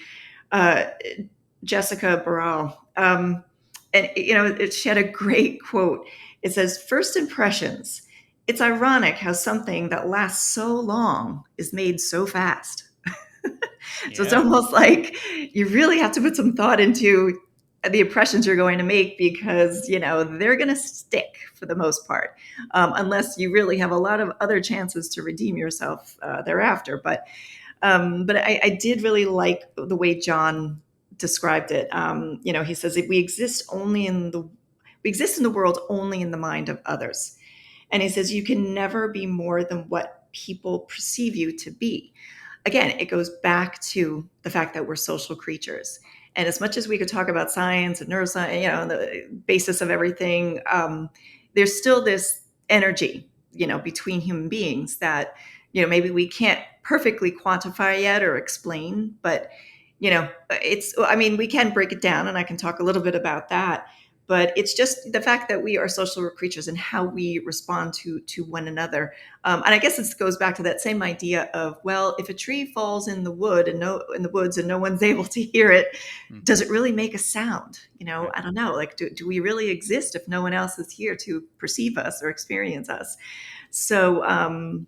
Jessica Barral, and she had a great quote. It says, "First impressions. It's ironic how something that lasts so long is made so fast." So it's Yeah. almost like you really have to put some thought into the impressions you're going to make, because they're going to stick for the most part, unless you really have a lot of other chances to redeem yourself thereafter. But I did really like the way John described it. He says that we exist in the world only in the mind of others, and he says you can never be more than what people perceive you to be. Again, it goes back to the fact that we're social creatures. And as much as we could talk about science and neuroscience, the basis of everything, there's still this energy, between human beings that, maybe we can't perfectly quantify yet or explain, but, we can break it down, and I can talk a little bit about that. But it's just the fact that we are social creatures and how we respond to one another. And I guess this goes back to that same idea of, well, if a tree falls in the woods and no one's able to hear it, does it really make a sound? I don't know. Like, do we really exist if no one else is here to perceive us or experience us? So, and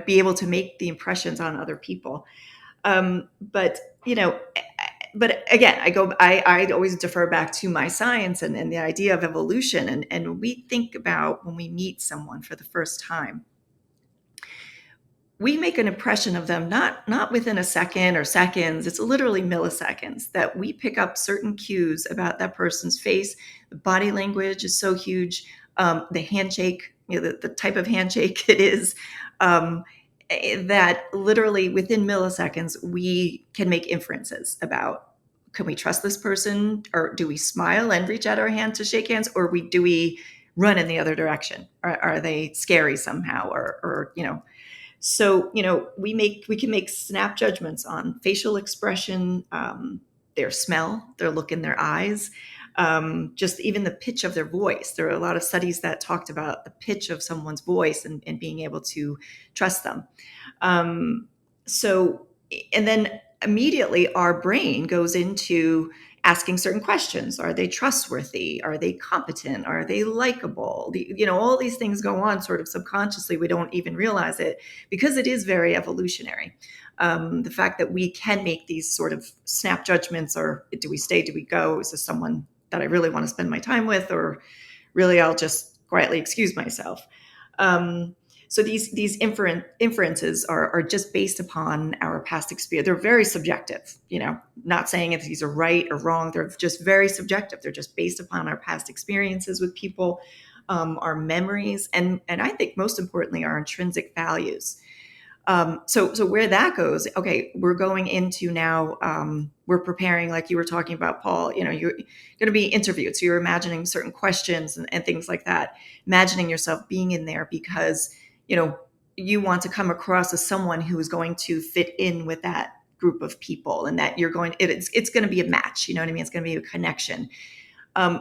be able to make the impressions on other people. But again, I always defer back to my science and the idea of evolution. And we think about when we meet someone for the first time, we make an impression of them, not within a second or seconds. It's literally milliseconds that we pick up certain cues about that person's face. The body language is so huge. The handshake, the type of handshake it is, that literally within milliseconds, we can make inferences about, can we trust this person, or do we smile and reach out our hand to shake hands, or do we run in the other direction? Are they scary somehow, or so, we can make snap judgments on facial expression, their smell, their look in their eyes, just even the pitch of their voice. There are a lot of studies that talked about the pitch of someone's voice and being able to trust them. And then immediately our brain goes into asking certain questions. Are they trustworthy? Are they competent? Are they likable? All these things go on sort of subconsciously. We don't even realize it, because it is very evolutionary. The fact that we can make these sort of snap judgments, or do we stay, do we go? Is this someone that I really want to spend my time with, or really I'll just quietly excuse myself? So these inferences are just based upon our past experience. They're very subjective, not saying if these are right or wrong. They're just very subjective. They're just based upon our past experiences with people, our memories, and I think most importantly, our intrinsic values. So where that goes, okay, we're going into now, we're preparing, like you were talking about, Paul, you're going to be interviewed. So you're imagining certain questions and things like that, imagining yourself being in there because, you want to come across as someone who is going to fit in with that group of people, and that it's going to be a match. You know what I mean? It's going to be a connection.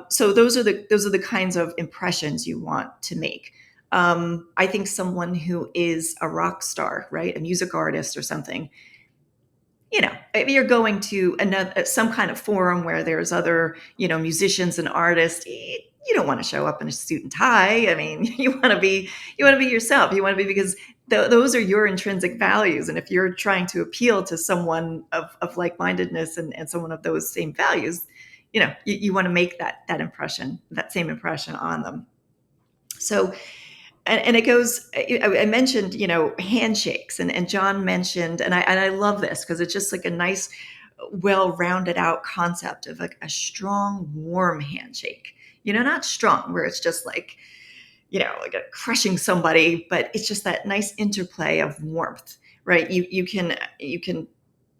So those are the kinds of impressions you want to make. I think someone who is a rock star, right, a music artist or something, if you're going to some kind of forum where there's other, musicians and artists, you don't want to show up in a suit and tie. I mean, you want to be yourself. You want to be, because those are your intrinsic values. And if you're trying to appeal to someone of like-mindedness and someone of those same values, you want to make that impression, that same impression on them. So, and it goes, I mentioned, handshakes, and John mentioned, and I love this because it's just like a nice, well-rounded out concept of like a strong, warm handshake. Not strong where it's just like, like a crushing somebody, but it's just that nice interplay of warmth, right? You can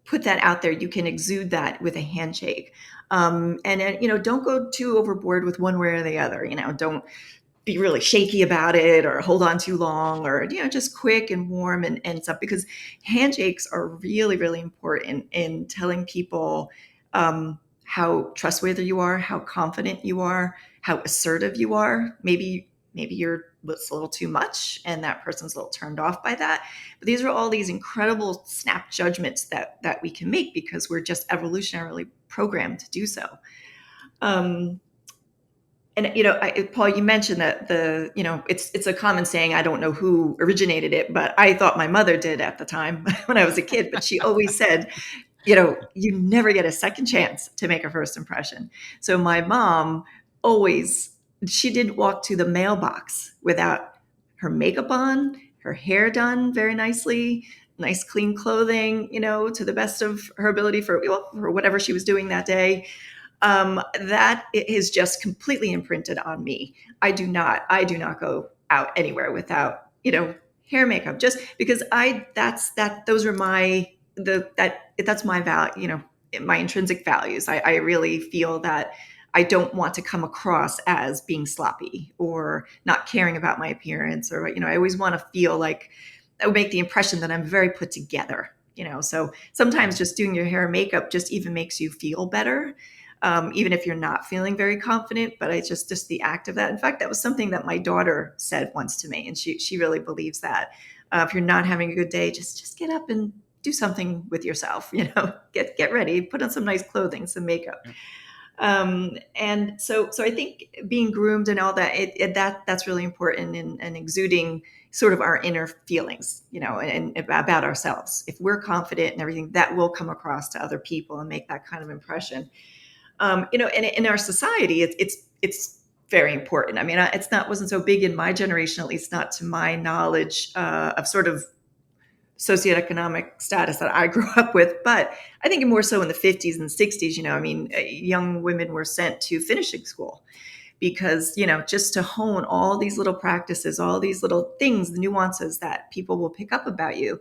put that out there. You can exude that with a handshake. And don't go too overboard with one way or the other. Don't be really shaky about it or hold on too long, or, just quick and warm and stuff, because handshakes are really, really important in telling people how trustworthy you are, how confident you are, how assertive you are. Maybe you're a little too much and that person's a little turned off by that. But these are all these incredible snap judgments that we can make because we're just evolutionarily programmed to do so. And Paul, you mentioned that it's a common saying. I don't know who originated it, but I thought my mother did at the time when I was a kid. But she always said, you never get a second chance to make a first impression. So my mom she didn't walk to the mailbox without her makeup on, her hair done very nicely, nice clean clothing, to the best of her ability for whatever she was doing that day. That is just completely imprinted on me. I do not go out anywhere without, hair, makeup, just because those are that's my value, my intrinsic values. I really feel that I don't want to come across as being sloppy or not caring about my appearance, or, I always want to feel like I would make the impression that I'm very put together, so sometimes just doing your hair and makeup just even makes you feel better. Even if you're not feeling very confident, but it's just the act of that. In fact, that was something that my daughter said once to me, and she really believes that. If you're not having a good day, just get up and do something with yourself. Get ready, put on some nice clothing, some makeup. And so I think being groomed and all that, that's really important in exuding sort of our inner feelings, and about ourselves. If we're confident and everything, that will come across to other people and make that kind of impression. And in our society, it's very important. I mean, wasn't so big in my generation, at least not to my knowledge, of sort of socioeconomic status that I grew up with. But I think more so in the 50s and 60s, young women were sent to finishing school because, just to hone all these little practices, all these little things, the nuances that people will pick up about you,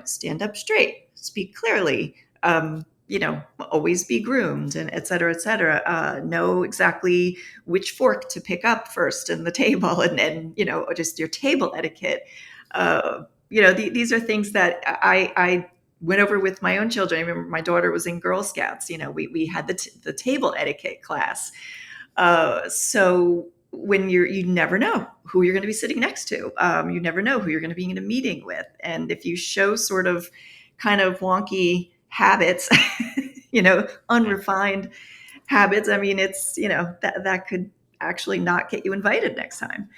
stand up straight, speak clearly, always be groomed, and et cetera, know exactly which fork to pick up first in the table, and just your table etiquette. These are things that I went over with my own children. I remember my daughter was in Girl Scouts. We had the table etiquette class. So when you never know who you're going to be sitting next to. You never know who you're going to be in a meeting with. And if you show sort of kind of wonky habits, unrefined habits, I mean, it's, that could actually not get you invited next time.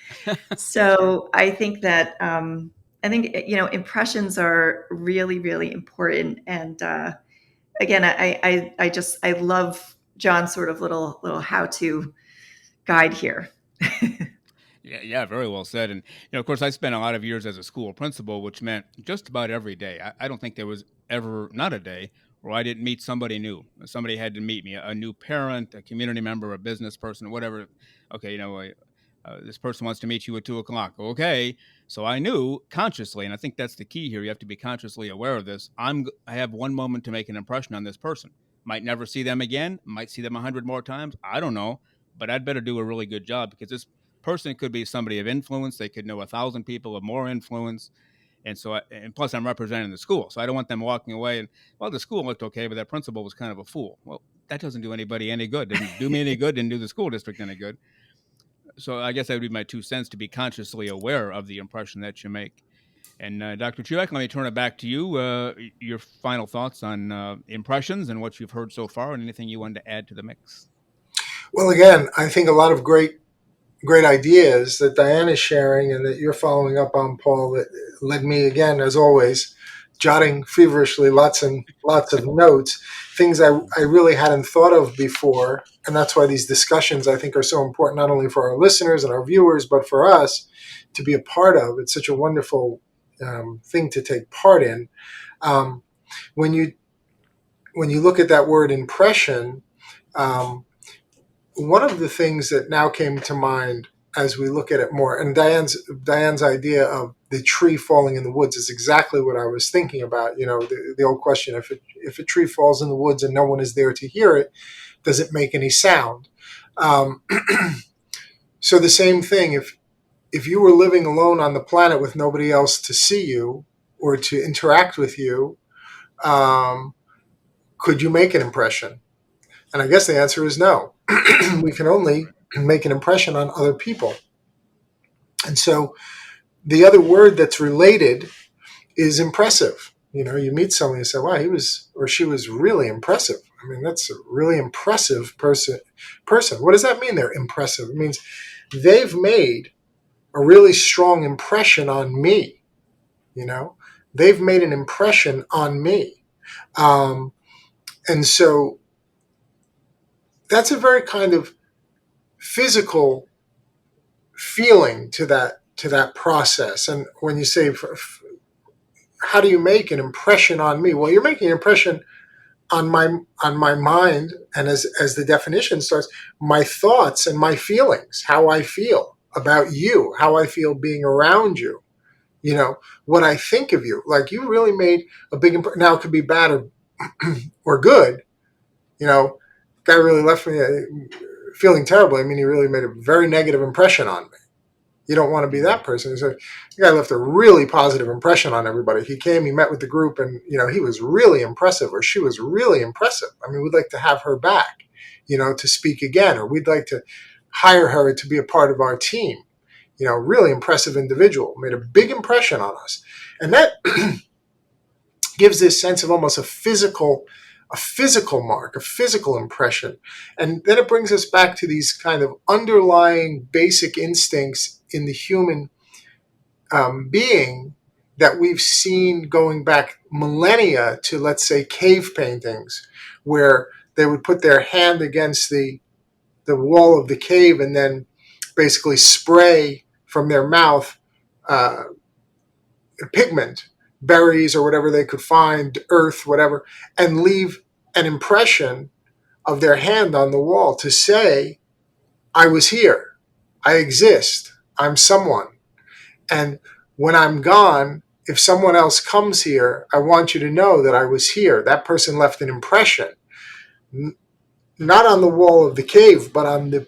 So I think that, impressions are really, really important. And again, I love John's sort of little how-to guide here. Yeah, very well said. And of course, I spent a lot of years as a school principal, which meant just about every day. I don't think there was ever not a day where I didn't meet somebody new. Somebody had to meet me, a new parent, a community member, a business person, whatever. Okay, this person wants to meet you at 2 o'clock. Okay, so I knew consciously, and I think that's the key here. You have to be consciously aware of this. I have one moment to make an impression on this person. Might never see them again. Might see them 100 more times. I don't know, but I'd better do a really good job because this person could be somebody of influence. They could know 1,000 people of more influence. And plus I'm representing the school. So I don't want them walking away and, well, the school looked okay, but that principal was kind of a fool. Well, that doesn't do anybody any good. Didn't do me any good. Didn't do the school district any good. So I guess that would be my 2 cents, to be consciously aware of the impression that you make. And Dr. Chuback, let me turn it back to you. Your final thoughts on impressions and what you've heard so far, and anything you wanted to add to the mix. Well, again, I think a lot of great ideas that Diane is sharing and that you're following up on, Paul, that led me, again, as always, jotting feverishly lots and lots of notes, things I really hadn't thought of before. And that's why these discussions, I think, are so important, not only for our listeners and our viewers, but for us to be a part of. It's such a wonderful thing to take part in. When you look at that word impression, one of the things that now came to mind as we look at it more, and Diane's idea of the tree falling in the woods is exactly what I was thinking about. The old question: if a tree falls in the woods and no one is there to hear it, does it make any sound? So the same thing. If you were living alone on the planet with nobody else to see you or to interact with you, could you make an impression? And I guess the answer is no. We can only make an impression on other people. And so the other word that's related is impressive. You meet someone and say, wow, he was or she was really impressive. I mean, that's a really impressive person. What does that mean? They're impressive. It means they've made a really strong impression on me. They've made an impression on me. And so that's a very kind of physical feeling to that process. And when you say, how do you make an impression on me? Well, you're making an impression on my mind, and as the definition starts, my thoughts and my feelings, how I feel about you, how I feel being around you, what I think of you. Like, you really made a big impression. Now, it could be bad or good. Guy really left me feeling terrible. I mean, he really made a very negative impression on me. You don't want to be that person. So the guy left a really positive impression on everybody. He came, he met with the group, and he was really impressive, or she was really impressive. I mean, we'd like to have her back, to speak again, or we'd like to hire her to be a part of our team. Really impressive individual, made a big impression on us. And that gives this sense of almost a physical mark, a physical impression. And then it brings us back to these kind of underlying basic instincts in the human being that we've seen going back millennia to, let's say, cave paintings, where they would put their hand against the wall of the cave and then basically spray from their mouth pigment, berries or whatever they could find, earth, whatever, and leave an impression of their hand on the wall to say, I was here, I exist, I'm someone. And when I'm gone, if someone else comes here, I want you to know that I was here. That person left an impression, not on the wall of the cave, but on the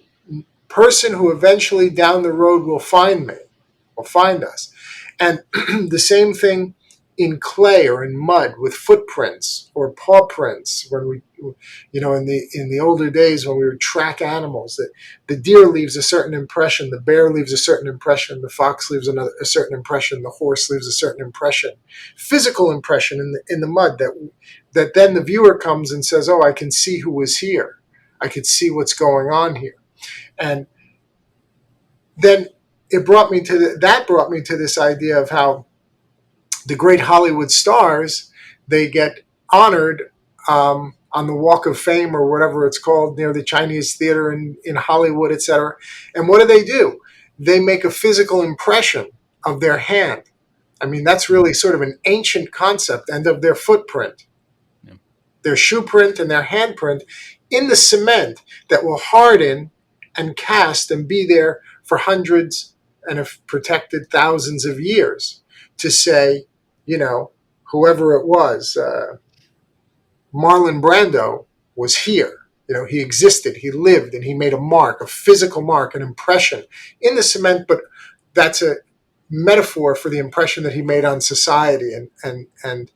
person who eventually down the road will find me, will find us. And the same thing in clay or in mud with footprints or paw prints. When we, in the older days when we would track animals, that the deer leaves a certain impression, the bear leaves a certain impression, the fox leaves a certain impression, the horse leaves a certain impression, physical impression in the mud that then the viewer comes and says, oh, I can see who was here. I could see what's going on here. And then it brought me to this idea of how the great Hollywood stars, they get honored on the Walk of Fame or whatever it's called, near the Chinese Theater in Hollywood, etc. And what do? they make a physical impression of their hand. I mean, that's really sort of an ancient concept, and of their footprint, Yeah. their shoe print and their handprint in the cement that will harden and cast and be there for hundreds and if protected thousands of years to say, whoever it was, Marlon Brando was here. He existed, he lived, and he made a mark, a physical mark, an impression in the cement. But that's a metaphor for the impression that he made on society and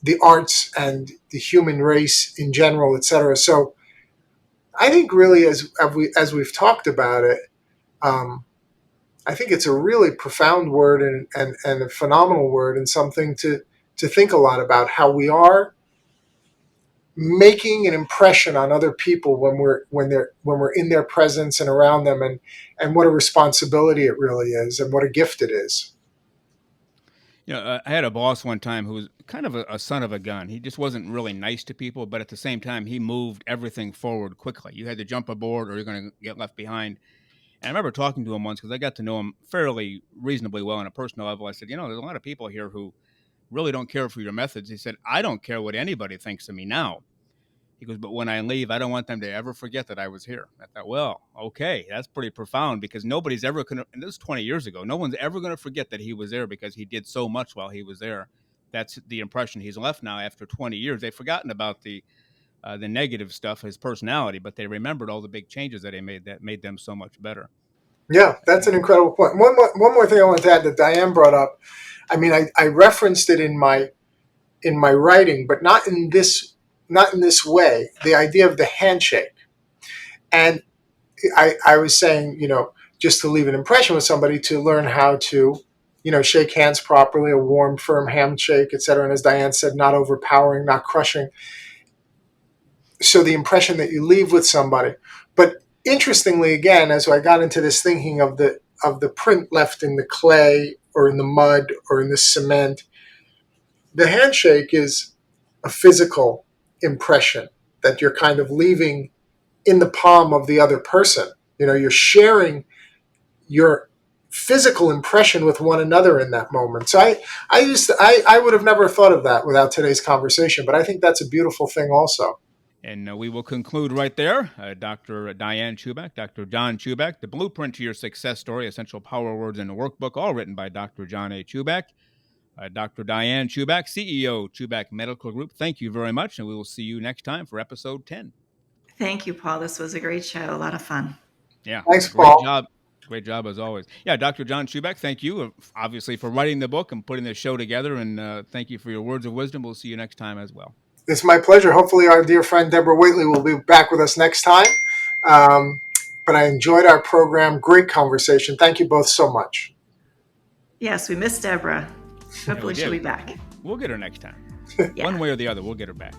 the arts and the human race in general, etc. So I think really, as we've talked about it, I think it's a really profound word and a phenomenal word, and something to think a lot about, how we are making an impression on other people when we're in their presence and around them, and what a responsibility it really is, and what a gift it is. I had a boss one time who was kind of a son of a gun. He just wasn't really nice to people, but at the same time, he moved everything forward quickly. You had to jump aboard or you're going to get left behind. And I remember talking to him once because I got to know him fairly reasonably well on a personal level. I said, there's a lot of people here who really don't care for your methods. He said, I don't care what anybody thinks of me now. He goes, but when I leave, I don't want them to ever forget that I was here. I thought, well, okay, that's pretty profound, because nobody's ever going to, and this was 20 years ago, no one's ever going to forget that he was there because he did so much while he was there. That's the impression he's left now after 20 years. They've forgotten about the negative stuff, his personality, but they remembered all the big changes that he made that made them so much better. Yeah, that's an incredible point. One more thing I want to add that Diane brought up. I mean, I referenced it in my writing, but not in this way. The idea of the handshake, and I was saying, just to leave an impression with somebody, to learn how to, shake hands properly, a warm, firm handshake, etc. And as Diane said, not overpowering, not crushing. So the impression that you leave with somebody. But interestingly, again, as I got into this thinking of the print left in the clay or in the mud or in the cement, the handshake is a physical impression that you're kind of leaving in the palm of the other person. You're sharing your physical impression with one another in that moment. So I would have never thought of that without today's conversation, but I think that's a beautiful thing also. And we will conclude right there. Dr. Diane Chuback, Dr. John Chuback, The Blueprint to Your Success Story, Essential Power Words in the Workbook, all written by Dr. John A. Chuback. Dr. Diane Chuback, CEO, Chuback Medical Group, thank you very much, and we will see you next time for episode 10. Thank you, Paul. This was a great show. A lot of fun. Yeah. Thanks, Great Paul. job. Great job as always. Yeah, Dr. John Chuback, thank you, obviously, for writing the book and putting this show together, and thank you for your words of wisdom. We'll see you next time as well. It's my pleasure. Hopefully our dear friend Deborah Waitley will be back with us next time. But I enjoyed our program. Great conversation. Thank you both so much. Yes, we miss Deborah. Hopefully she'll be back. We'll get her next time. Yeah. One way or the other, we'll get her back.